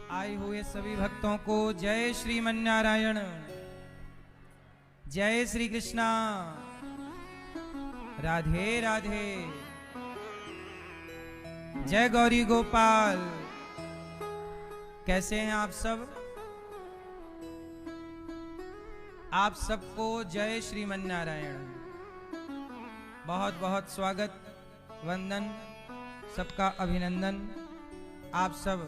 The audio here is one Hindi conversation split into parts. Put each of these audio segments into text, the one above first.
आए हुए सभी भक्तों को जय श्रीमन्नारायण, जय श्री कृष्णा, राधे राधे, जय गौरी गोपाल। कैसे हैं आप सब? आप सबको जय श्रीमन्नारायण। बहुत बहुत स्वागत, वंदन, सबका अभिनंदन। आप सब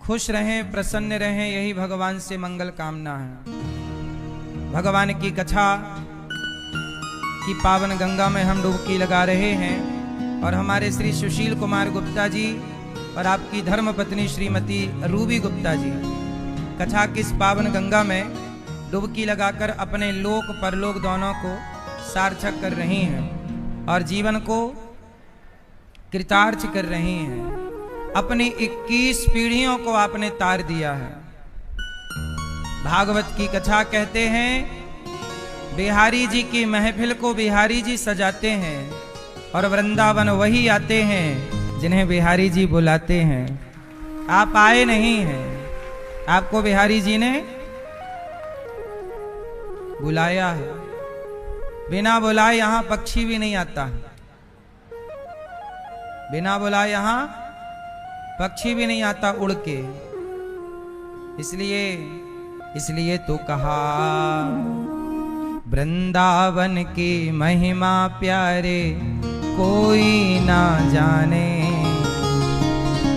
खुश रहें, प्रसन्न रहें, यही भगवान से मंगल कामना है। भगवान की कथा की पावन गंगा में हम डुबकी लगा रहे हैं और हमारे श्री सुशील कुमार गुप्ता जी और आपकी धर्म पत्नी श्रीमती रूबी गुप्ता जी कथा की इस पावन गंगा में डुबकी लगाकर अपने लोक परलोक दोनों को सार्थक कर रही हैं और जीवन को कृतार्थ कर रही हैं। अपनी 21 पीढ़ियों को आपने तार दिया है। भागवत की कथा कहते हैं बिहारी जी की महफिल को बिहारी जी सजाते हैं और वृंदावन वही आते हैं जिन्हें बिहारी जी बुलाते हैं। आप आए नहीं हैं, आपको बिहारी जी ने बुलाया है। बिना बुलाए यहां पक्षी भी नहीं आता, बिना बुलाए यहां पक्षी भी नहीं आता उड़ के। इसलिए तो कहा वृंदावन की महिमा प्यारे कोई ना जाने,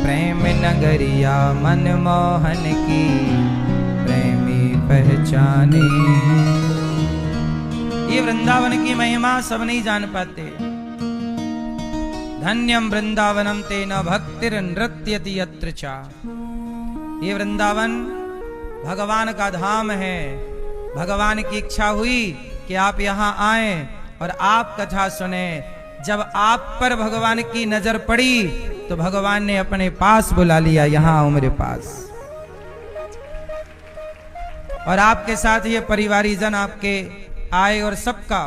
प्रेम नगरिया मनमोहन की प्रेमी पहचाने। ये वृंदावन की महिमा सब नहीं जान पाते। धन्यम वृंदावनम तेन भक्तिर नृत्यति यत्र चा। ये वृंदावन भगवान का धाम है। भगवान की इच्छा हुई कि आप यहाँ आए और आप कथा सुने। जब आप पर भगवान की नजर पड़ी तो भगवान ने अपने पास बुला लिया, यहाँ आओ मेरे पास। और आपके साथ ये परिवारी जन आपके आए और सबका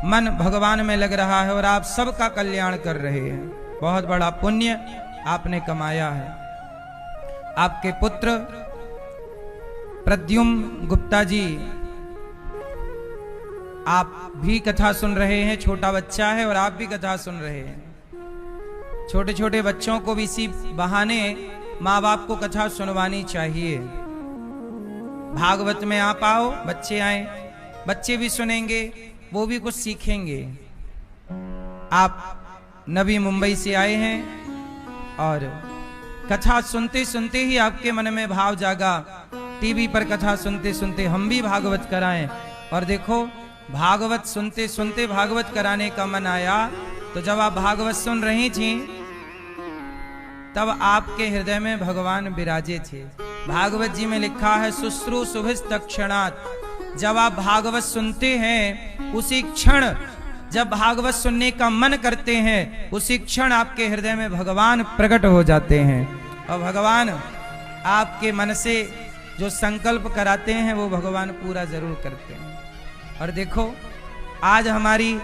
मन भगवान में लग रहा है और आप सबका कल्याण कर रहे हैं। बहुत बड़ा पुण्य आपने कमाया है। आपके पुत्र प्रद्युम्न गुप्ता जी, आप भी कथा सुन रहे हैं। छोटा बच्चा है और आप भी कथा सुन रहे हैं। छोटे छोटे बच्चों को भी इसी बहाने माँ बाप को कथा सुनवानी चाहिए। भागवत में आप आओ, बच्चे आए, बच्चे भी सुनेंगे, वो भी कुछ सीखेंगे। आप नवी मुंबई से आए हैं और कथा सुनते सुनते ही आपके मन में भाव जागा। टीवी पर कथा सुनते सुनते हम भी भागवत कराएं। और देखो, भागवत सुनते सुनते भागवत कराने का मन आया तो जब आप भागवत सुन रही थी तब आपके हृदय में भगवान विराजे थे। भागवत जी में लिखा है शुश्रू शुभिस्तक्षणात्। जब आप भागवत सुनते हैं उसी क्षण, जब भागवत सुनने का मन करते हैं उसी क्षण आपके हृदय में भगवान प्रकट हो जाते हैं और भगवान आपके मन से जो संकल्प कराते हैं वो भगवान पूरा जरूर करते हैं। और देखो, आज हमारी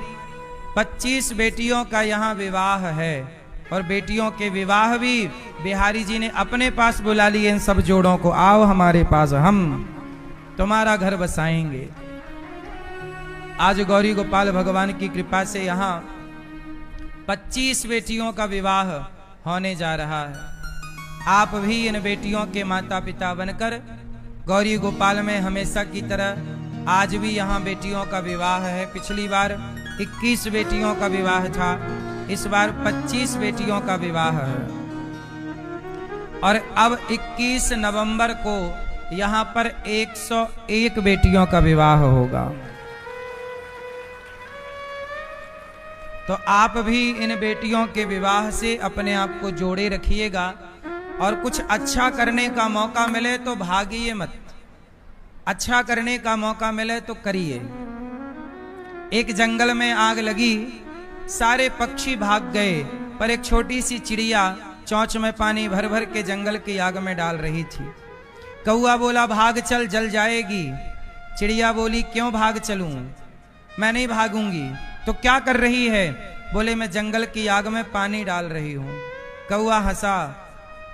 25 बेटियों का यहाँ विवाह है और बेटियों के विवाह भी बिहारी जी ने अपने पास बुला लिए। इन सब जोड़ों को आओ हमारे पास, हम तुम्हारा घर बसाएंगे। आज गौरी गोपाल भगवान की कृपा से यहाँ 25 बेटियों का विवाह होने जा रहा है। आप भी इन बेटियों के माता पिता बनकर गौरी गोपाल में हमेशा की तरह आज भी यहाँ बेटियों का विवाह है। पिछली बार 21 बेटियों का विवाह था, इस बार 25 बेटियों का विवाह है। और अब 21 नवंबर को यहाँ पर 101 बेटियों का विवाह होगा। तो आप भी इन बेटियों के विवाह से अपने आप को जोड़े रखिएगा और कुछ अच्छा करने का मौका मिले तो भागिए मत, अच्छा करने का मौका मिले तो करिए। एक जंगल में आग लगी, सारे पक्षी भाग गए, पर एक छोटी सी चिड़िया चोंच में पानी भर भर के जंगल की आग में डाल रही थी। कौआ बोला भाग चल, जल जाएगी। चिड़िया बोली क्यों भाग चलूं, मैं नहीं भागूंगी। तो क्या कर रही है? बोले मैं जंगल की आग में पानी डाल रही हूं। कौआ हंसा,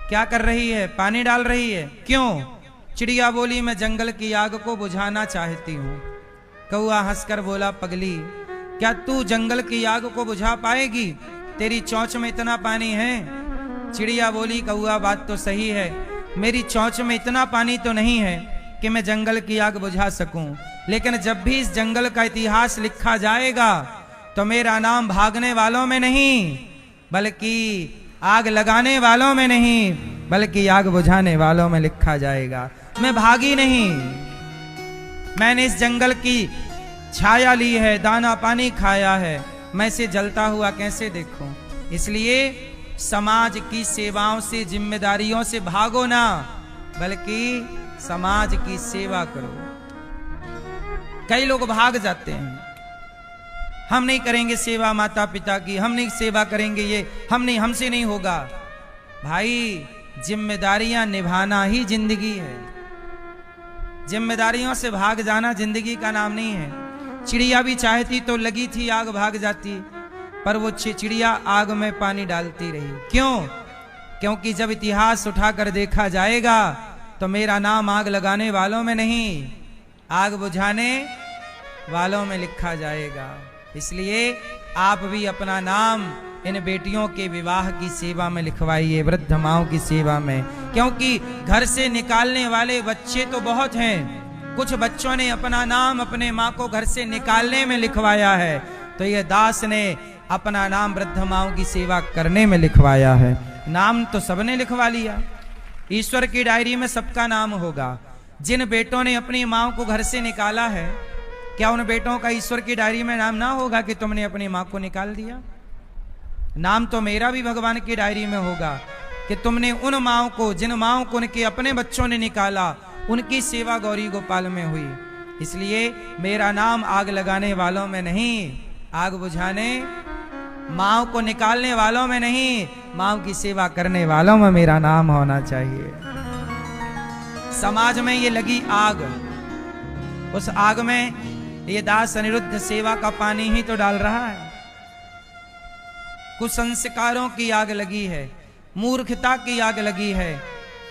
क्या कर रही है? पानी डाल रही है, क्यों? चिड़िया बोली मैं जंगल की आग को बुझाना चाहती हूं। कौआ हंसकर बोला पगली, क्या तू जंगल की आग को बुझा पाएगी? तेरी चोंच में इतना पानी है? चिड़िया बोली कौआ बात तो सही है, मेरी चोंच में इतना पानी तो नहीं है कि मैं जंगल की आग बुझा सकूं, लेकिन जब भी इस जंगल का इतिहास लिखा जाएगा तो मेरा नाम भागने वालों में नहीं बल्कि आग लगाने वालों में नहीं बल्कि आग बुझाने वालों में लिखा जाएगा। मैं भागी नहीं, मैंने इस जंगल की छाया ली है, दाना पानी खाया है, मैं इसे जलता हुआ कैसे देखूं? इसलिए समाज की सेवाओं से, जिम्मेदारियों से भागो ना, बल्कि समाज की सेवा करो। कई लोग भाग जाते हैं, हम नहीं करेंगे सेवा माता पिता की, हम नहीं सेवा करेंगे, ये हम नहीं, हमसे नहीं होगा। भाई जिम्मेदारियां निभाना ही जिंदगी है, जिम्मेदारियों से भाग जाना जिंदगी का नाम नहीं है। चिड़िया भी चाहती तो लगी थी आग, भाग जाती, पर वो चिड़िया आग में पानी डालती रही। क्यों? क्योंकि जब इतिहास उठाकर देखा जाएगा तो मेरा नाम आग लगाने वालों में नहीं, आग बुझाने वालों में लिखा जाएगा। इसलिए आप भी अपना नाम इन बेटियों के विवाह की सेवा में लिखवाइए, वृद्ध माओं की सेवा में, क्योंकि घर से निकालने वाले बच्चे तो बहुत हैं। कुछ बच्चों ने अपना नाम अपने माँ को घर से निकालने में लिखवाया है, तो ये दास ने अपना नाम वृद्ध माओं की सेवा करने में लिखवाया है। नाम तो सबने लिखवा लिया, ईश्वर की डायरी में सबका नाम होगा। जिन बेटों ने अपनी माँ को घर से निकाला है, क्या उन बेटों का ईश्वर की डायरी में नाम ना होगा कि तुमने अपनी माँ को निकाल दिया? नाम तो मेरा भी भगवान की डायरी में होगा कि तुमने उन माँओं को, जिन माँओं को उनके अपने बच्चों ने निकाला, उनकी सेवा गौरी गोपाल में हुई। इसलिए मेरा नाम आग लगाने वालों में नहीं, आग बुझाने, माँओं को निकालने वालों में नहीं, माँओं की सेवा करने वालों में मेरा नाम होना चाहिए। समाज में ये लगी आग, उस आग में ये दास अनिरुद्ध सेवा का पानी ही तो डाल रहा है। कुछ संस्कारों की आग लगी है, मूर्खता की आग लगी है,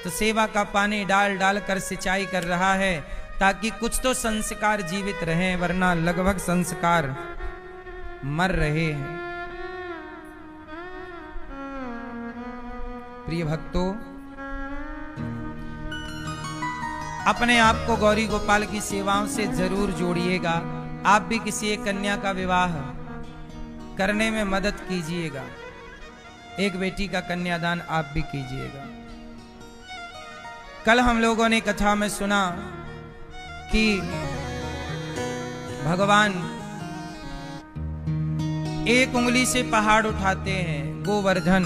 तो सेवा का पानी डाल डाल कर सिंचाई कर रहा है ताकि कुछ तो संस्कार जीवित रहें, वरना लगभग संस्कार मर रहे हैं। प्रिय भक्तों, अपने आप को गौरी गोपाल की सेवाओं से जरूर जोड़िएगा। आप भी किसी एक कन्या का विवाह करने में मदद कीजिएगा, एक बेटी का कन्यादान आप भी कीजिएगा। कल हम लोगों ने कथा में सुना कि भगवान एक उंगली से पहाड़ उठाते हैं, गोवर्धन,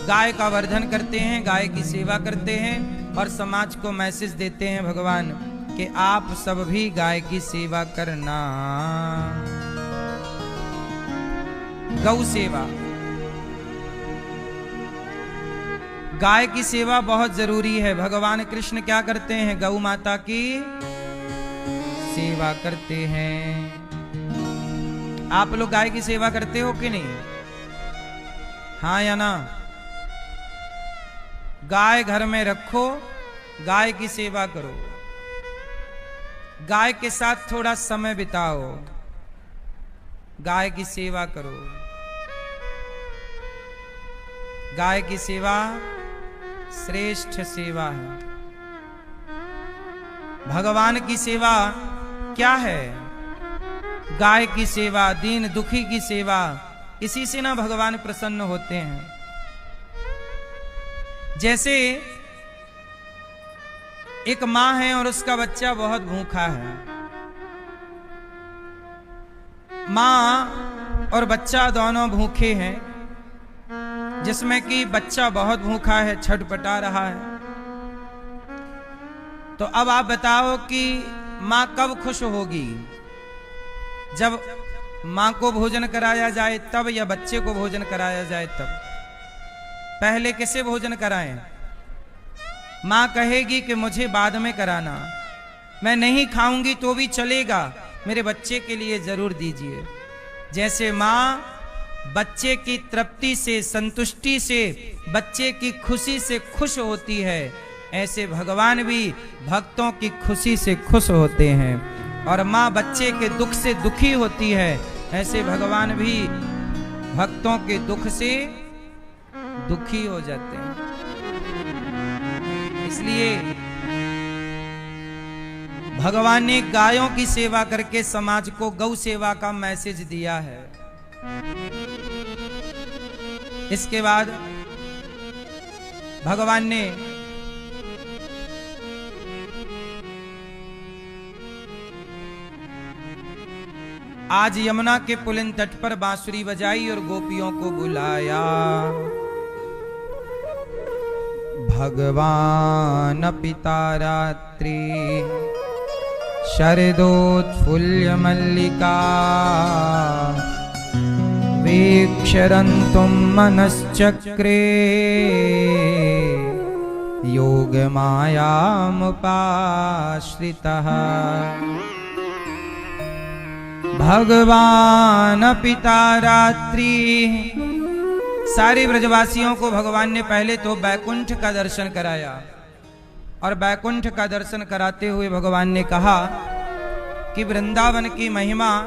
गाय का वर्धन करते हैं, गाय की सेवा करते हैं और समाज को मैसेज देते हैं भगवान कि आप सब भी गाय की सेवा करना। गौ सेवा, गाय की सेवा बहुत जरूरी है। भगवान कृष्ण क्या करते हैं? गौ माता की सेवा करते हैं। आप लोग गाय की सेवा करते हो कि नहीं? हाँ या ना? गाय घर में रखो, गाय की सेवा करो, गाय के साथ थोड़ा समय बिताओ, गाय की सेवा करो। गाय की सेवा श्रेष्ठ सेवा है। भगवान की सेवा क्या है? गाय की सेवा, दीन दुखी की सेवा, इसी से ना भगवान प्रसन्न होते हैं। जैसे एक मां है और उसका बच्चा बहुत भूखा है। मां और बच्चा दोनों भूखे हैं, जिसमें कि बच्चा बहुत भूखा है, छटपटा रहा है। तो अब आप बताओ कि मां कब खुश होगी? जब मां को भोजन कराया जाए तब, या बच्चे को भोजन कराया जाए तब? पहले किसे भोजन कराएं? मां कहेगी कि मुझे बाद में कराना, मैं नहीं खाऊंगी तो भी चलेगा, मेरे बच्चे के लिए जरूर दीजिए। जैसे माँ बच्चे की तृप्ति से, संतुष्टि से, बच्चे की खुशी से खुश होती है, ऐसे भगवान भी भक्तों की खुशी से खुश होते हैं। और माँ बच्चे के दुख से दुखी होती है, ऐसे भगवान भी भक्तों के दुख से दुखी हो जाते हैं। इसलिए भगवान ने गायों की सेवा करके समाज को गौ सेवा का मैसेज दिया है। इसके बाद भगवान ने आज यमुना के पुलिन तट पर बांसुरी बजाई और गोपियों को बुलाया। भगवान पिता रात्रि शरदोत्फुल्य मल्लिका वीक्षरन्तुं मनश्चक्रे योगमायामुपाश्रितः। भगवान पिता रात्रि, सारे ब्रजवासियों को भगवान ने पहले तो बैकुंठ का दर्शन कराया और बैकुंठ का दर्शन कराते हुए भगवान ने कहा कि वृंदावन की महिमा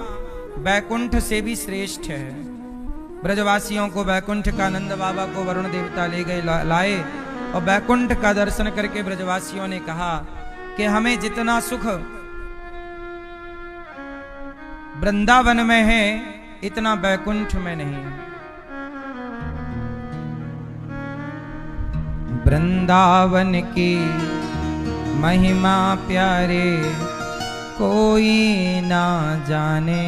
बैकुंठ से भी श्रेष्ठ है। ब्रजवासियों को बैकुंठ का नंद बाबा को वरुण देवता ले गए लाए और बैकुंठ का दर्शन करके ब्रजवासियों ने कहा कि हमें जितना सुख वृंदावन में है इतना बैकुंठ में नहीं। वृंदावन की महिमा प्यारे कोई ना जाने।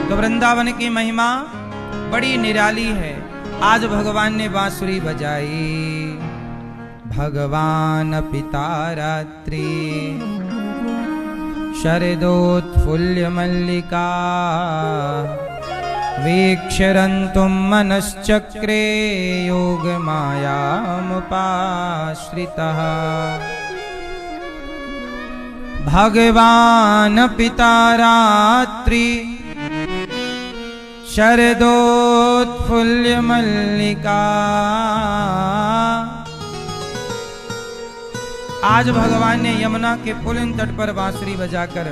तो वृंदावन की महिमा बड़ी निराली है। आज भगवान ने बांसुरी बजाई। भगवान पिता रात्रि शरदोत्फुल्य मल्लिका वीक्षरन्तुं मनश्चक्रे योगमायामुपाश्रितः। भगवान पिता रात्रि शरदोत्फुल्य मल्लिका। आज भगवान ने यमुना के पुलिन तट पर बांसुरी बजाकर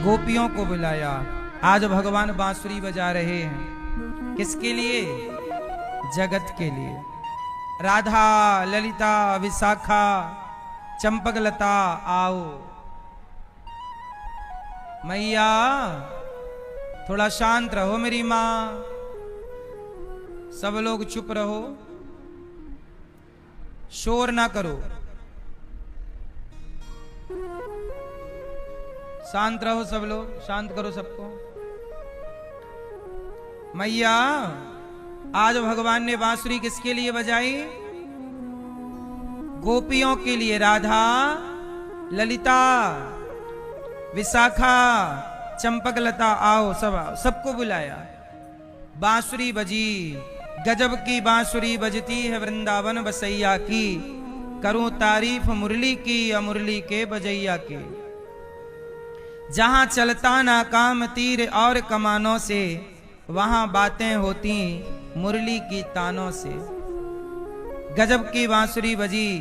गोपियों को बुलाया। आज भगवान बांसुरी बजा रहे हैं, किसके लिए? जगत के लिए। राधा, ललिता, विशाखा, चंपकलता आओ। मैया थोड़ा शांत रहो मेरी माँ, सब लोग चुप रहो, शोर ना करो, शांत रहो सब लोग, शांत करो सबको। मैया आज भगवान ने बांसुरी किसके लिए बजाई? गोपियों के लिए। राधा, ललिता, विशाखा, चंपकलता आओ, सब आओ, सबको बुलाया। बांसुरी बजी, गजब की बांसुरी बजती है वृंदावन बसैया की। करूं तारीफ मुरली की या मुरली के बजैया की। जहां चलता ना काम तीर और कमानों से, वहां बातें होती मुरली की तानों से। गजब की बांसुरी बजी,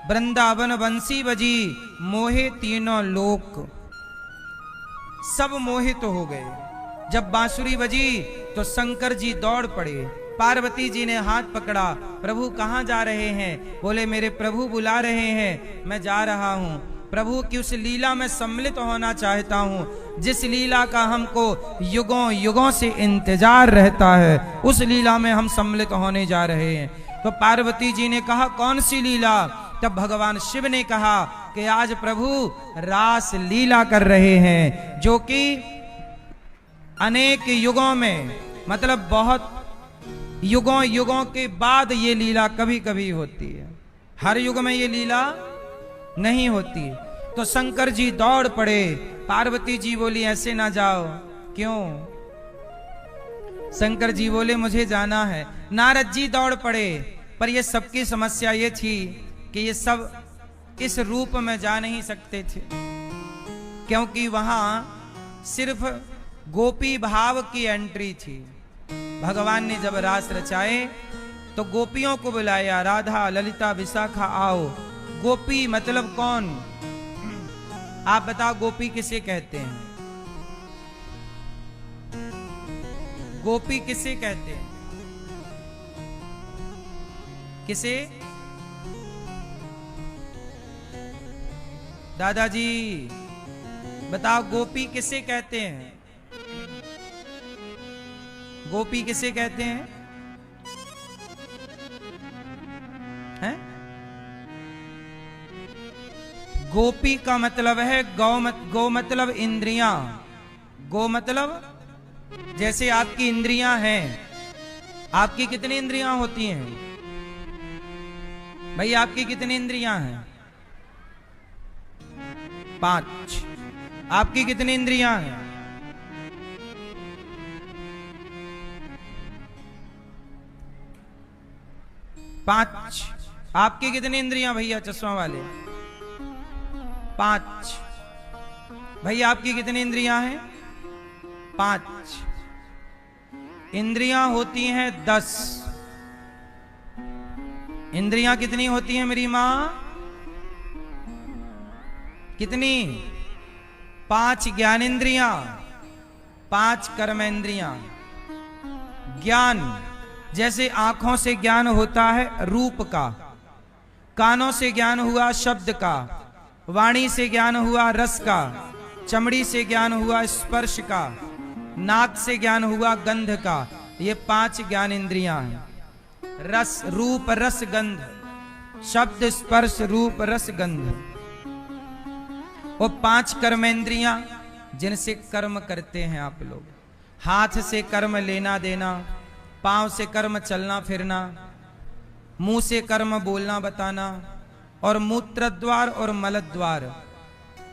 वृंदावन बंसी बजी, मोहे तीनों लोक, सब मोहित हो गए। जब बांसुरी बजी तो शंकर जी दौड़ पड़े। पार्वती जी ने हाथ पकड़ा, प्रभु कहाँ जा रहे हैं? बोले मेरे प्रभु बुला रहे हैं, मैं जा रहा हूँ। प्रभु की उस लीला में सम्मिलित होना चाहता हूँ जिस लीला का हमको युगों युगों से इंतजार रहता है, उस लीला में हम सम्मिलित होने जा रहे हैं। तो पार्वती जी ने कहा कौन सी लीला? तब भगवान शिव ने कहा कि आज प्रभु रास लीला कर रहे हैं, जो कि अनेक युगों में, मतलब बहुत युगों युगों के बाद ये लीला कभी कभी होती है, हर युग में ये लीला नहीं होती। तो शंकर जी दौड़ पड़े। पार्वती जी बोली ऐसे ना जाओ। क्यों? शंकर जी बोले मुझे जाना है। नारद जी दौड़ पड़े। पर ये सबकी समस्या ये थी कि ये सब इस रूप में जा नहीं सकते थे, क्योंकि वहां सिर्फ गोपी भाव की एंट्री थी। भगवान ने जब रास रचाए तो गोपियों को बुलाया, राधा ललिता विशाखा आओ। गोपी मतलब कौन? आप बताओ गोपी किसे कहते हैं? गोपी किसे कहते हैं? किसे? दादाजी बताओ गोपी किसे कहते हैं? गोपी किसे कहते हैं? हैं? गोपी का मतलब है गौ मतलब इंद्रियां। गो मतलब जैसे आपकी इंद्रियां हैं। आपकी कितनी इंद्रियां होती हैं भाई? आपकी कितनी इंद्रियां हैं? 5। आपकी कितनी इंद्रियां हैं? 5। आपकी कितनी इंद्रियां भैया चश्मा वाले? 5। भैया आपकी कितनी इंद्रियां हैं? 5। इंद्रियां होती हैं 10। इंद्रियां कितनी होती हैं मेरी मां? कितनी? 5 ज्ञानेंद्रियां, 5 कर्मेंद्रियां। ज्ञान जैसे आंखों से ज्ञान होता है रूप का, कानों से ज्ञान हुआ शब्द का, वाणी से ज्ञान हुआ रस का, चमड़ी से ज्ञान हुआ स्पर्श का, नाक से ज्ञान हुआ गंध का। ये 5 ज्ञानेंद्रियां हैं। रस, रूप, रस, गंध, शब्द, स्पर्श, रूप, रस, गंध। वो 5 कर्मेंद्रियां जिनसे कर्म करते हैं आप लोग। हाथ से कर्म लेना देना, पांव से कर्म चलना फिरना, मुंह से कर्म बोलना बताना, और मूत्र द्वार और मल द्वार।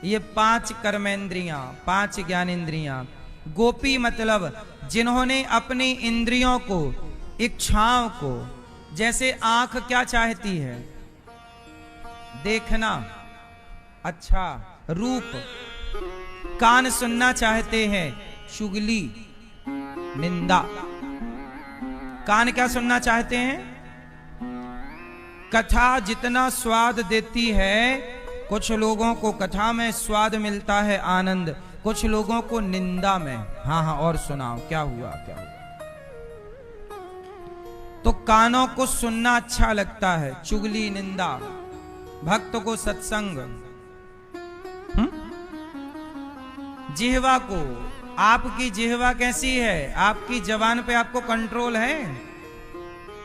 ये 5 कर्मेंद्रियां, 5 ज्ञानेंद्रियां। गोपी मतलब जिन्होंने अपनी इंद्रियों को, इच्छाओं को, जैसे आंख क्या चाहती है? देखना अच्छा, रूप। कान सुनना चाहते हैं, चुगली, निंदा। कान क्या सुनना चाहते हैं? कथा जितना स्वाद देती है, कुछ लोगों को कथा में स्वाद मिलता है आनंद, कुछ लोगों को निंदा में। हाँ हाँ, और सुनाओ क्या हुआ क्या हुआ? तो कानों को सुनना अच्छा लगता है, चुगली, निंदा। भक्त को सत्संग। जिह्वा को, आपकी जिह्वा कैसी है? आपकी जबान पे आपको कंट्रोल है?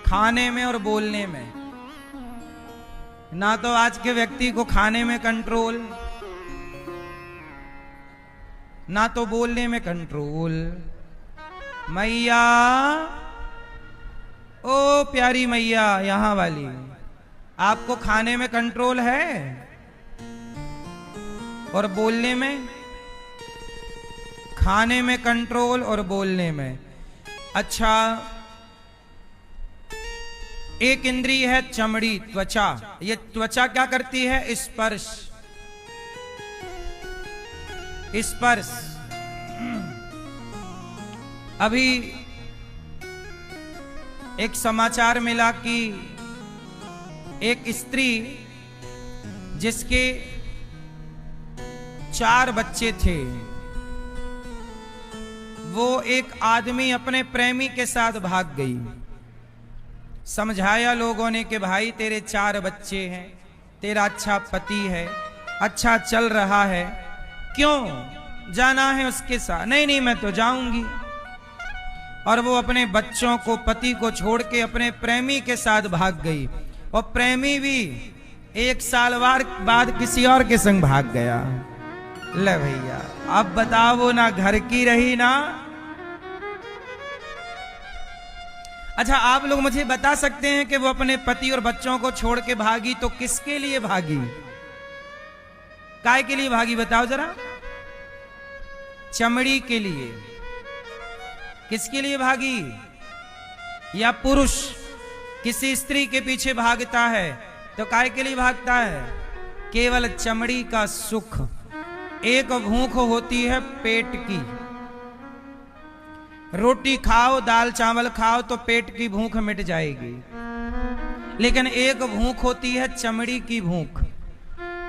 खाने में और बोलने में। ना तो आज के व्यक्ति को खाने में कंट्रोल, ना तो बोलने में कंट्रोल। मैया, ओ प्यारी मैया यहां वाली, आपको खाने में कंट्रोल है और बोलने में? खाने में कंट्रोल और बोलने में। अच्छा, एक इंद्रिय है चमड़ी, त्वचा। ये त्वचा क्या करती है? स्पर्श। स्पर्श। अभी एक समाचार मिला कि एक स्त्री जिसके 4 बच्चे थे, वो एक आदमी अपने प्रेमी के साथ भाग गई। समझाया लोगों ने कि भाई तेरे 4 बच्चे हैं, तेरा अच्छा पति है, अच्छा चल रहा है, क्यों जाना है उसके साथ? नहीं नहीं मैं तो जाऊंगी। और वो अपने बच्चों को, पति को छोड़ के अपने प्रेमी के साथ भाग गई। और प्रेमी भी 1 साल बाद किसी और के संग भाग गया। ले भैया, अब बताओ वो ना घर की रही ना। अच्छा, आप लोग मुझे बता सकते हैं कि वो अपने पति और बच्चों को छोड़ के भागी तो किसके लिए भागी? काय के लिए भागी बताओ जरा? चमड़ी के लिए। किसके लिए भागी? या पुरुष किसी स्त्री के पीछे भागता है तो काय के लिए भागता है? केवल चमड़ी का सुख। एक भूख होती है पेट की, रोटी खाओ, दाल चावल खाओ तो पेट की भूख मिट जाएगी, लेकिन एक भूख होती है चमड़ी की भूख।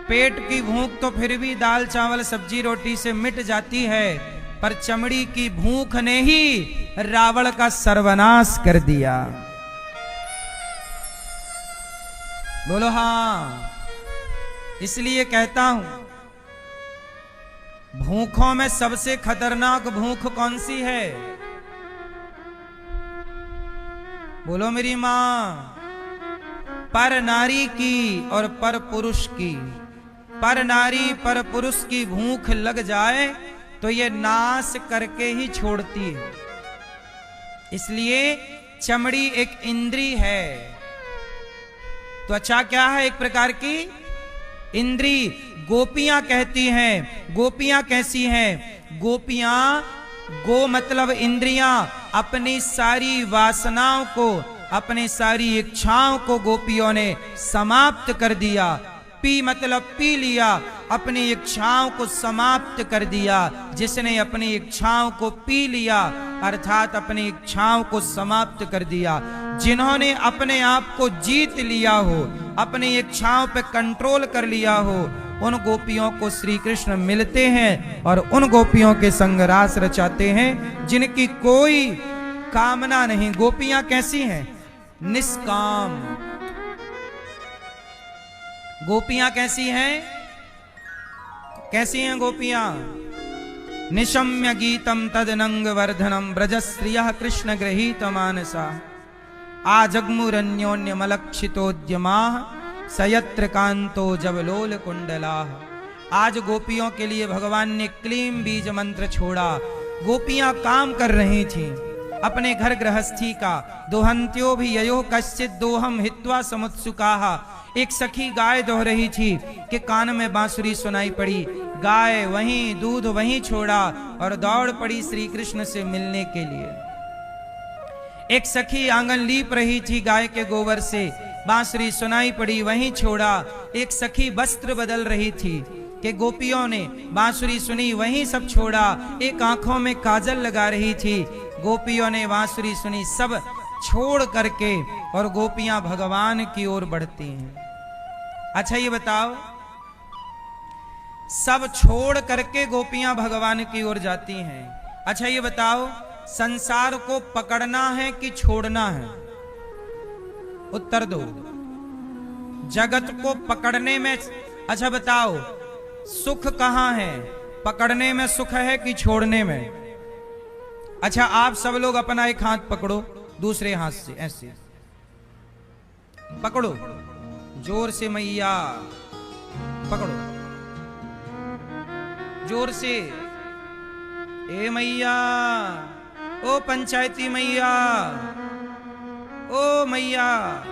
पेट की भूख तो फिर भी दाल चावल सब्जी रोटी से मिट जाती है, पर चमड़ी की भूख ने ही रावण का सर्वनाश कर दिया। बोलो हाँ। इसलिए कहता हूं, भूखों में सबसे खतरनाक भूख कौन सी है? बोलो मेरी मां। पर नारी की और पर पुरुष की। पर नारी पर पुरुष की भूख लग जाए तो ये नाश करके ही छोड़ती है। इसलिए चमड़ी एक इंद्री है। त्वचा क्या है? एक प्रकार की इंद्री। गोपियां कहती हैं, गोपियां कैसी हैं? गोपियां, गो मतलब इंद्रियां, अपनी सारी वासनाओं को, अपनी सारी इच्छाओं को गोपियों ने समाप्त कर दिया। पी मतलब पी लिया, अपनी इच्छाओं को समाप्त कर दिया। जिसने अपनी इच्छाओं को पी लिया अर्थात अपनी इच्छाओं को समाप्त कर दिया, जिन्होंने अपने आप को जीत लिया हो, अपनी इच्छाओं पे कंट्रोल कर लिया हो, उन गोपियों को श्री कृष्ण मिलते हैं और उन गोपियों के संग रास रचाते हैं जिनकी कोई कामना नहीं। गोपियां कैसी हैं? निष्काम। गोपियां कैसी हैं? कैसी हैं गोपियां? निशम्य गीतम तदनंग वर्धनम ब्रजस्त्रियः कृष्ण गृहीत मानसा आजग्मुरन्योन्यमलक्षितोद्यमाः सयत्र कांतो जवलोल कुंडलाः। आज गोपियों के लिए भगवान ने क्लीम बीज मंत्र छोड़ा। गोपियां काम कर रही थीं अपने घर गृहस्थी का। दोहंत्यो भी ययो कश्चित दोहम हित्वा समुत्सुकाः। एक सखी गाय दोह रही थी कि कान में बांसुरी सुनाई पड़ी। गाय वहीं, दूध वहीं छोड़ा और दौड़ पड़ी श्री कृष्ण से मिलने के लिए। एक सखी आंगन लीप रही थी गाय के गोबर से, बांसुरी सुनाई पड़ी, वहीं छोड़ा। एक सखी वस्त्र बदल रही थी कि गोपियों ने बांसुरी सुनी, वहीं सब छोड़ा। एक आंखों में काजल लगा रही थी, गोपियों ने बांसुरी सुनी, सब छोड़ करके और गोपियां भगवान की ओर बढ़ती हैं। अच्छा ये बताओ, सब छोड़ करके गोपियां भगवान की ओर जाती हैं। अच्छा ये बताओ, संसार को पकड़ना है कि छोड़ना है? उत्तर दो। जगत को पकड़ने में, अच्छा बताओ, सुख कहां है? पकड़ने में सुख है कि छोड़ने में? अच्छा आप सब लोग अपना एक हाथ पकड़ो, दूसरे हाथ से ऐसे पकड़ो, जोर से मैया पकड़ो, जोर से। ए मैया, ओ पंचायती मैया, ओ मैया,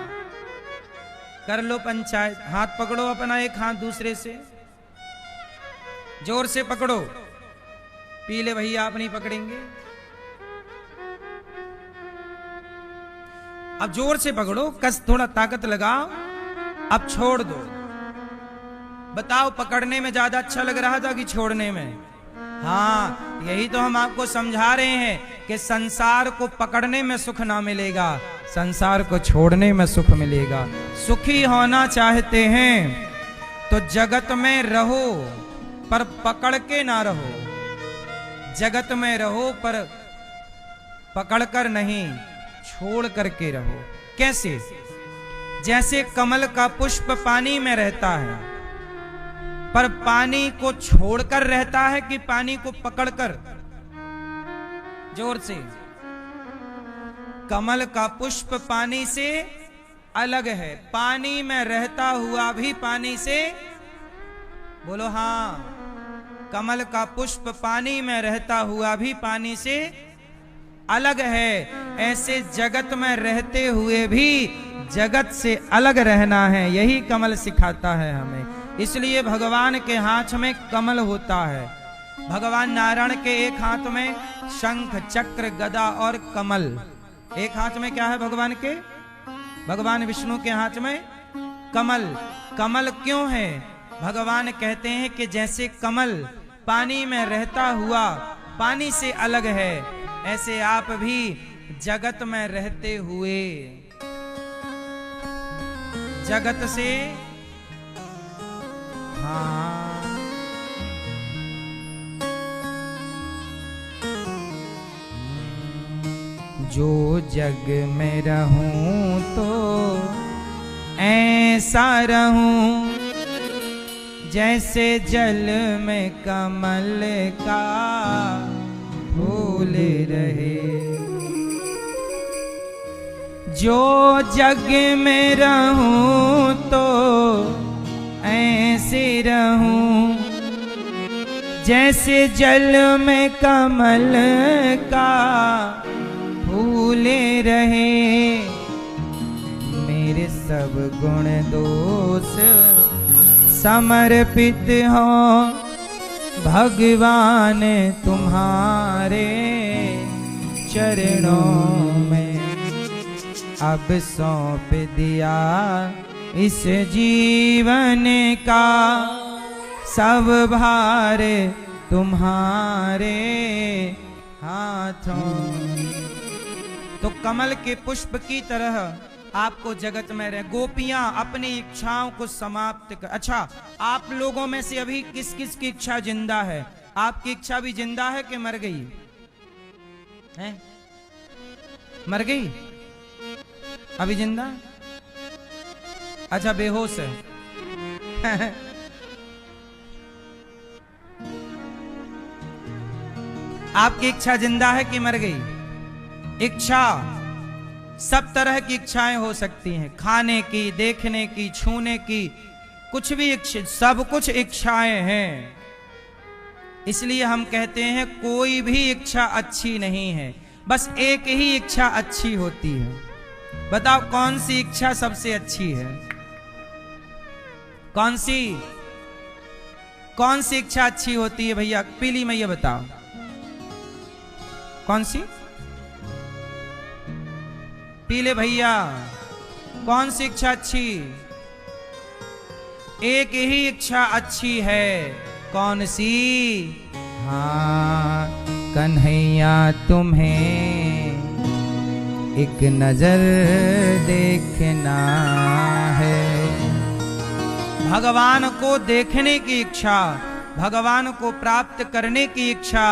कर लो पंचायत। हाथ पकड़ो अपना, एक हाथ दूसरे से जोर से पकड़ो। पीले भैया आप नहीं पकड़ेंगे, अब जोर से पकड़ो, कस थोड़ा ताकत लगाओ, अब छोड़ दो। बताओ पकड़ने में ज्यादा अच्छा लग रहा था कि छोड़ने में? हाँ, यही तो हम आपको समझा रहे हैं कि संसार को पकड़ने में सुख ना मिलेगा, संसार को छोड़ने में सुख मिलेगा। सुखी होना चाहते हैं तो जगत में रहो पर पकड़ के ना रहो। जगत में रहो पर पकड़ कर नहीं, छोड़ करके रहो। कैसे? जैसे कमल का पुष्प पानी में रहता है पर पानी को छोड़कर रहता है कि पानी को पकड़कर? जोर से। कमल का पुष्प पानी से अलग है, पानी में रहता हुआ भी पानी से, बोलो हाँ, कमल का पुष्प पानी में रहता हुआ भी पानी से अलग है। ऐसे जगत में रहते हुए भी जगत से अलग रहना है, यही कमल सिखाता है हमें। इसलिए भगवान के हाथ में कमल होता है। भगवान नारायण के एक हाथ में शंख, चक्र, गदा और कमल। एक हाथ में क्या है भगवान के? भगवान विष्णु के हाथ में कमल। कमल क्यों है? भगवान कहते हैं कि जैसे कमल पानी में रहता हुआ पानी से अलग है, ऐसे आप भी जगत में रहते हुए जगत से हाँ जो जग में रहूं तो ऐसा रहूं जैसे जल में कमल का फूल रहे। जो जग में रहूं तो ऐसे रहूं जैसे जल में कमल का फूल रहे। मेरे सब गुण दोष समर्पित हो भगवान तुम्हारे चरणों में। अब सौंप दिया इस जीवन का सब भार तुम्हारे हाथों। तो कमल के पुष्प की तरह आपको जगत में रहे। गोपियां अपनी इच्छाओं को समाप्त कर। अच्छा, आप लोगों में से अभी किस किस की इच्छा जिंदा है? आपकी इच्छा भी जिंदा है कि मर गई है? मर गई? अभी जिंदा? अच्छा, बेहोश है। आपकी इच्छा जिंदा है कि मर गई? इच्छा सब तरह की इच्छाएं हो सकती हैं, खाने की, देखने की, छूने की, कुछ भी इच्छा, सब कुछ इच्छाएं हैं। इसलिए हम कहते हैं कोई भी इच्छा अच्छी नहीं है, बस एक ही इच्छा अच्छी होती है। बताओ कौन सी इच्छा सबसे अच्छी है? कौन सी इच्छा अच्छी होती है भैया? पीली मैया बताओ कौन सी? पीले भैया कौन सी इच्छा अच्छी? एक ही इच्छा अच्छी है। कौन सी? हाँ, कन्हैया तुम्हें एक नजर देखना है। भगवान को देखने की इच्छा, भगवान को प्राप्त करने की इच्छा,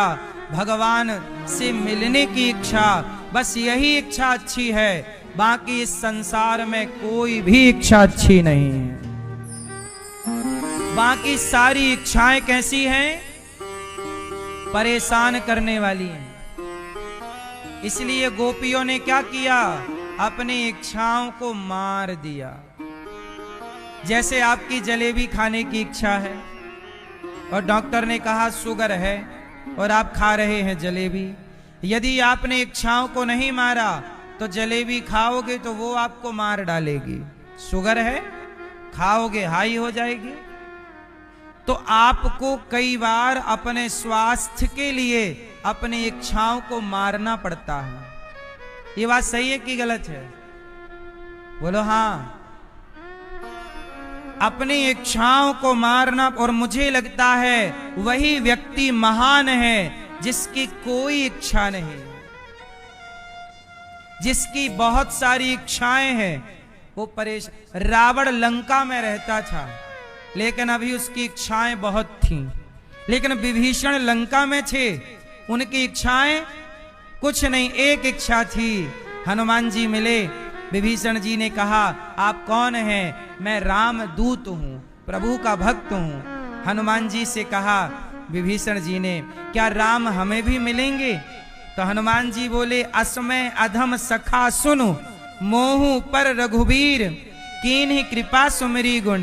भगवान से मिलने की इच्छा, बस यही इच्छा अच्छी है। बाकी इस संसार में कोई भी इच्छा अच्छी नहीं है। बाकी सारी इच्छाएं कैसी हैं? परेशान करने वाली हैं। इसलिए गोपियों ने क्या किया? अपनी इच्छाओं को मार दिया। जैसे आपकी जलेबी खाने की इच्छा है और डॉक्टर ने कहा शुगर है और आप खा रहे हैं जलेबी। यदि आपने इच्छाओं को नहीं मारा तो जलेबी खाओगे तो वो आपको मार डालेगी। शुगर है, खाओगे हाई हो जाएगी। तो आपको कई बार अपने स्वास्थ्य के लिए अपनी इच्छाओं को मारना पड़ता है। ये बात सही है कि गलत है? बोलो हाँ। अपनी इच्छाओं को मारना, और मुझे लगता है वही व्यक्ति महान है जिसकी कोई इच्छा नहीं, जिसकी बहुत सारी इच्छाएं हैं। वो परेशान। रावण लंका में रहता था लेकिन अभी उसकी इच्छाएं बहुत थीं। लेकिन विभीषण लंका में थे, उनकी इच्छाएं कुछ नहीं। एक इच्छा थी, हनुमान जी मिले। विभीषण जी ने कहा आप कौन हैं? मैं राम दूत हूं, प्रभु का भक्त हूं। हनुमान जी से कहा विभीषण जी ने, क्या राम हमें भी मिलेंगे? तो हनुमान जी बोले, असमय अधम सखा सुनु, मोहु पर रघुबीर, कीन्ही कृपा सुमरी गुण,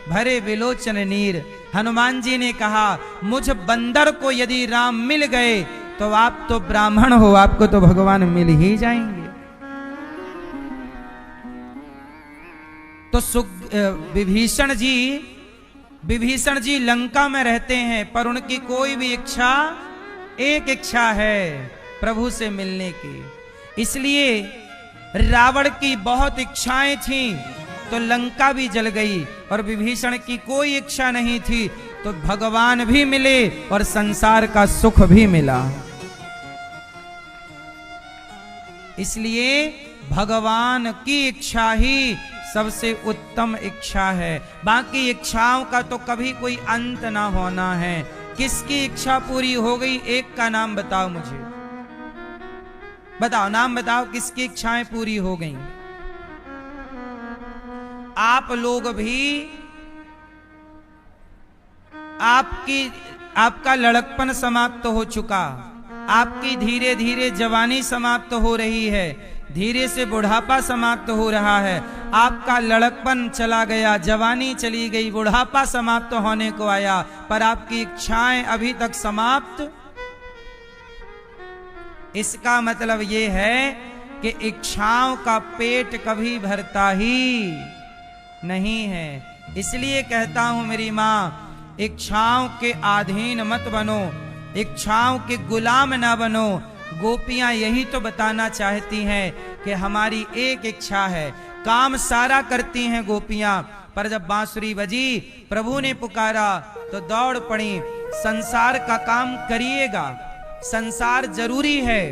भरे विलोचन नीर। हनुमान जी ने कहा मुझ बंदर को यदि राम मिल गए तो आप तो ब्राह्मण हो, आपको तो भगवान मिल ही जाएंगे। तो विभीषण जी लंका में रहते हैं पर उनकी कोई भी इच्छा, एक इच्छा है प्रभु से मिलने की। इसलिए रावण की बहुत इच्छाएं थीं तो लंका भी जल गई, और विभीषण की कोई इच्छा नहीं थी तो भगवान भी मिले और संसार का सुख भी मिला। इसलिए भगवान की इच्छा ही सबसे उत्तम इच्छा है। बाकी इच्छाओं का तो कभी कोई अंत ना होना है। किसकी इच्छा पूरी हो गई? एक का नाम बताओ मुझे, बताओ, नाम बताओ, किसकी इच्छाएं पूरी हो गई? आप लोग भी, आपका लड़कपन समाप्त हो चुका, आपकी धीरे धीरे जवानी समाप्त हो रही है, धीरे से बुढ़ापा समाप्त हो रहा है। आपका लड़कपन चला गया, जवानी चली गई, बुढ़ापा समाप्त होने को आया, पर आपकी इच्छाएं अभी तक समाप्त। इसका मतलब यह है कि इच्छाओं का पेट कभी भरता ही नहीं है। इसलिए कहता हूं मेरी मां, इच्छाओं के अधीन मत बनो, इच्छाओं के गुलाम ना बनो। गोपियां यही तो बताना चाहती हैं कि हमारी एक इच्छा है। काम सारा करती हैं गोपियां, पर जब बांसुरी बजी, प्रभु ने पुकारा तो दौड़ पड़ी। संसार का काम करिएगा, संसार जरूरी है,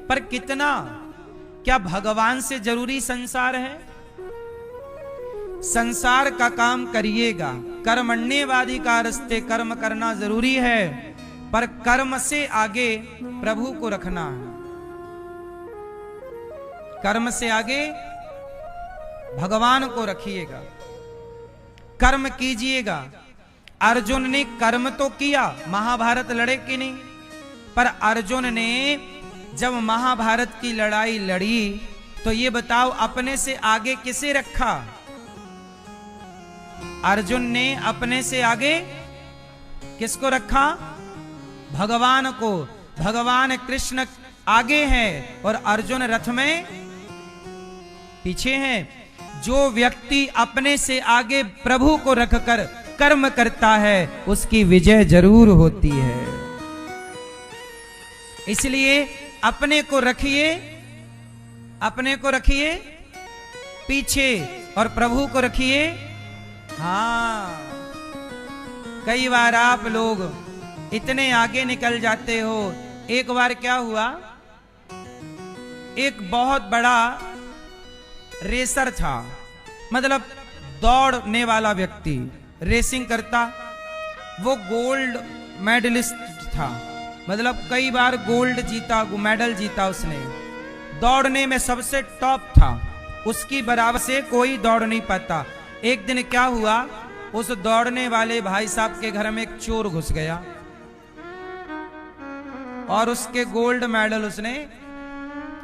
पर कितना? क्या भगवान से जरूरी संसार है? संसार का काम करिएगा, कर्मण्येवाधिकारस्ते, कर्म करना जरूरी है, पर कर्म से आगे प्रभु को रखना है। कर्म से आगे भगवान को रखिएगा, कर्म कीजिएगा। अर्जुन ने कर्म तो किया, महाभारत लड़े कि नहीं? पर अर्जुन ने जब महाभारत की लड़ाई लड़ी तो ये बताओ, अपने से आगे किसे रखा? अर्जुन ने अपने से आगे किसको रखा? भगवान को। भगवान कृष्ण आगे हैं और अर्जुन रथ में पीछे हैं। जो व्यक्ति अपने से आगे प्रभु को रखकर कर्म करता है, उसकी विजय जरूर होती है। इसलिए अपने को रखिए, अपने को रखिए पीछे और प्रभु को रखिए। हाँ, कई बार आप लोग इतने आगे निकल जाते हो। एक बार क्या हुआ, एक बहुत बड़ा रेसर था, मतलब दौड़ने वाला व्यक्ति, रेसिंग करता। वो गोल्ड मेडलिस्ट था, मतलब कई बार गोल्ड जीता, मेडल जीता उसने। दौड़ने में सबसे टॉप था, उसकी बराबर से कोई दौड़ नहीं पाता। एक दिन क्या हुआ, उस दौड़ने वाले भाई साहब के घर में एक चोर घुस गया और उसके गोल्ड मेडल उसने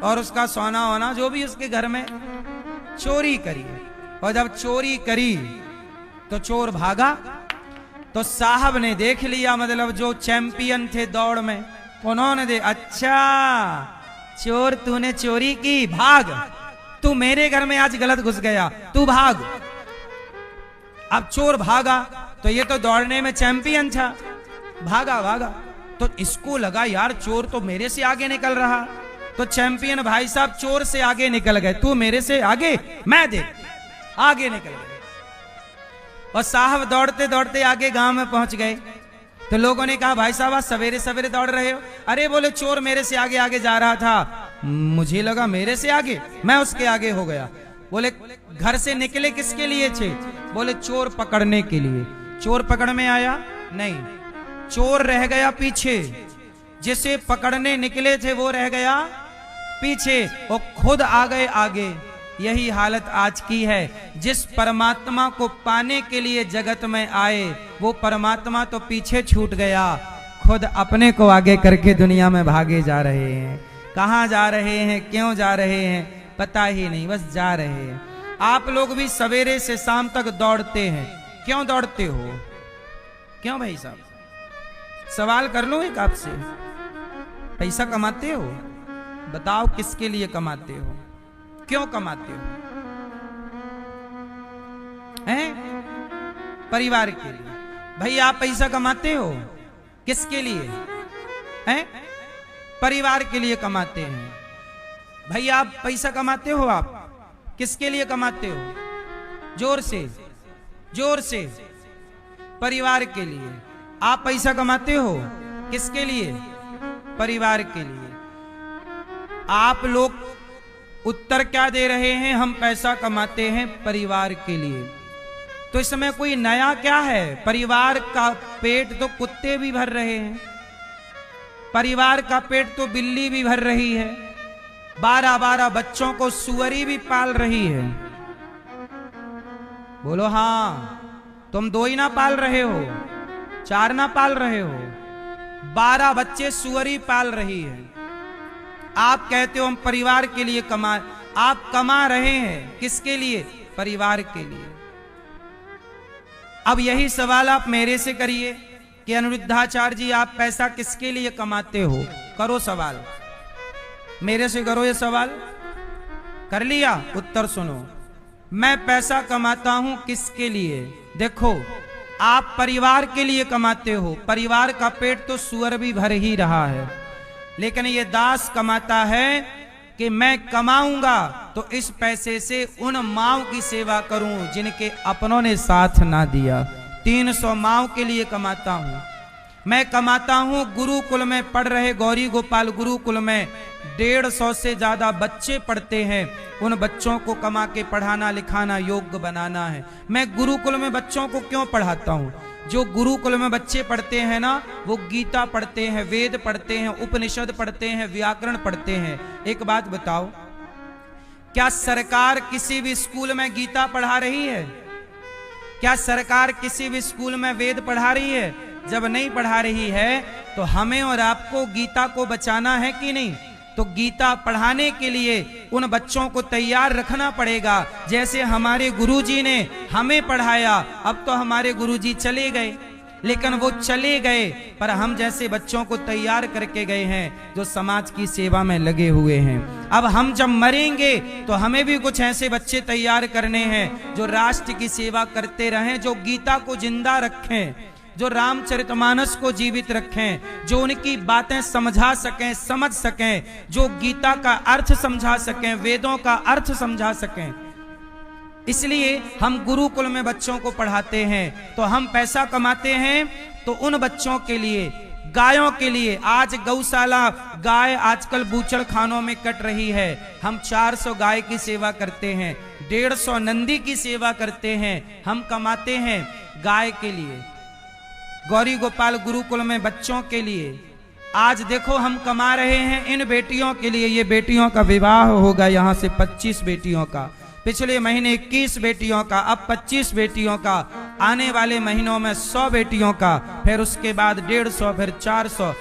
और उसका सोना वोना जो भी उसके घर में चोरी करी। और जब चोरी करी तो चोर भागा, तो साहब ने देख लिया, मतलब जो चैंपियन थे दौड़ में, उन्होंने अच्छा चोर तूने चोरी की, भाग, तू मेरे घर में आज गलत घुस गया, तू भाग। अब चोर भागा तो ये तो दौड़ने में चैंपियन था, भागा भागा तो इसको लगा यार चोर तो मेरे से आगे निकल रहा। तो चैंपियन भाई साहब चोर से आगे निकल गए, तू मेरे से आगे, मैं देख, आगे निकल गए। और साहब दौड़ते दौड़ते आगे गांव में पहुंच गए। तो लोगों ने कहा भाई साहब आज सवेरे सवेरे दौड़ रहे हो? अरे बोले चोर मेरे से आगे आगे जा रहा था, मुझे लगा मेरे से आगे, मैं उसके आगे हो गया। बोले घर से निकले किसके लिए थे? बोले चोर पकड़ने के लिए। चोर पकड़ में आया? नहीं, चोर रह गया पीछे, जिसे पकड़ने निकले थे वो रह गया पीछे, और खुद आ गए आगे। यही हालत आज की है। जिस परमात्मा को पाने के लिए जगत में आए, वो परमात्मा तो पीछे छूट गया, खुद अपने को आगे करके दुनिया में भागे जा रहे हैं। कहाँ जा रहे हैं, क्यों जा रहे हैं, पता ही नहीं, बस जा रहे हैं। आप लोग भी सवेरे से शाम तक दौड़ते हैं, क्यों दौड़ते हो? क्यों भाई साहब? सवाल कर लो एक आपसे, पैसा कमाते हो? बताओ किसके लिए कमाते हो, क्यों कमाते हो? हैं? परिवार के लिए। भाई आप पैसा कमाते हो किसके लिए? हैं? परिवार के लिए कमाते हैं। भाई आप पैसा कमाते हो, आप किसके लिए कमाते हो? जोर से, जोर से। परिवार के लिए। आप पैसा कमाते हो किसके लिए? परिवार के लिए। आप लोग उत्तर क्या दे रहे हैं? हम पैसा कमाते हैं परिवार के लिए। तो इसमें कोई नया क्या है? परिवार का पेट तो कुत्ते भी भर रहे हैं, परिवार का पेट तो बिल्ली भी भर रही है, 12-12 बच्चों को सुअरी भी पाल रही है। बोलो हाँ, तुम 2 ही ना पाल रहे हो, 4 ना पाल रहे हो, 12 बच्चे सुअरी पाल रही है। आप कहते हो हम परिवार के लिए आप कमा रहे हैं किसके लिए? परिवार के लिए। अब यही सवाल आप मेरे से करिए कि अनिरुद्धाचार्य जी आप पैसा किसके लिए कमाते हो? करो सवाल, मेरे से करो ये सवाल। कर लिया? उत्तर सुनो, मैं पैसा कमाता हूं किसके लिए? देखो, आप परिवार के लिए कमाते हो, परिवार का पेट तो सुअर भी भर ही रहा है, लेकिन ये दास कमाता है कि मैं कमाऊंगा तो इस पैसे से उन माँओं की सेवा करूं जिनके अपनों ने साथ ना दिया। 300 माँओं के लिए कमाता हूं। मैं कमाता हूं गुरुकुल में पढ़ रहे, गौरी गोपाल गुरुकुल में 150 से ज्यादा बच्चे पढ़ते हैं, उन बच्चों को कमा के पढ़ाना लिखाना योग्य बनाना है। मैं गुरुकुल में बच्चों को क्यों पढ़ाता हूं? जो गुरुकुल में बच्चे पढ़ते हैं ना, वो गीता पढ़ते हैं, वेद पढ़ते हैं, उपनिषद पढ़ते हैं, व्याकरण पढ़ते हैं। एक बात बताओ, क्या सरकार किसी भी स्कूल में गीता पढ़ा रही है? क्या सरकार किसी भी स्कूल में वेद पढ़ा रही है? जब नहीं पढ़ा रही है तो हमें और आपको गीता को बचाना है कि नहीं? तो गीता पढ़ाने के लिए उन बच्चों को तैयार रखना पड़ेगा। जैसे हमारे गुरुजी ने हमें पढ़ाया, अब तो हमारे गुरुजी चले गए, लेकिन वो चले गए पर हम जैसे बच्चों को तैयार करके गए हैं जो समाज की सेवा में लगे हुए हैं। अब हम जब मरेंगे तो हमें भी कुछ ऐसे बच्चे तैयार करने हैं जो राष्ट्र की सेवा करते रहें, जो गीता को जिंदा रखें, जो रामचरितमानस को जीवित रखें, जो उनकी बातें समझा सकें, समझ सकें, जो गीता का अर्थ समझा सकें, वेदों का अर्थ समझा सकें। इसलिए हम गुरुकुल में बच्चों को पढ़ाते हैं। तो हम पैसा कमाते हैं तो उन बच्चों के लिए, गायों के लिए। आज गौशाला गाय आजकल बूचड़ खानों में कट रही है, हम 400 गाय की सेवा करते हैं, 150 नंदी की सेवा करते हैं। हम कमाते हैं गाय के लिए, गौरी गोपाल गुरुकुल में बच्चों के लिए। आज देखो हम कमा रहे हैं इन बेटियों के लिए। ये बेटियों का विवाह होगा, यहाँ से 25 बेटियों का, पिछले महीने 21 बेटियों का, अब 25 बेटियों का, आने वाले महीनों में 100 बेटियों का, फिर उसके बाद 150, फिर 400,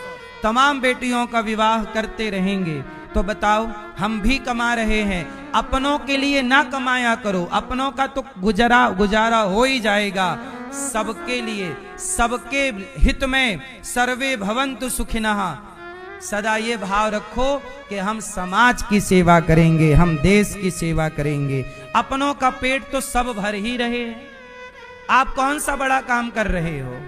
तमाम बेटियों का विवाह करते रहेंगे। तो बताओ, हम भी कमा रहे हैं। अपनों के लिए ना कमाया करो, अपनों का तो गुजारा हो ही जाएगा। सबके लिए, सबके हित में, सर्वे भवन्तु सुखिनः, सदा ये भाव रखो कि हम समाज की सेवा करेंगे, हम देश की सेवा करेंगे। अपनों का पेट तो सब भर ही रहे हैं, आप कौन सा बड़ा काम कर रहे हो?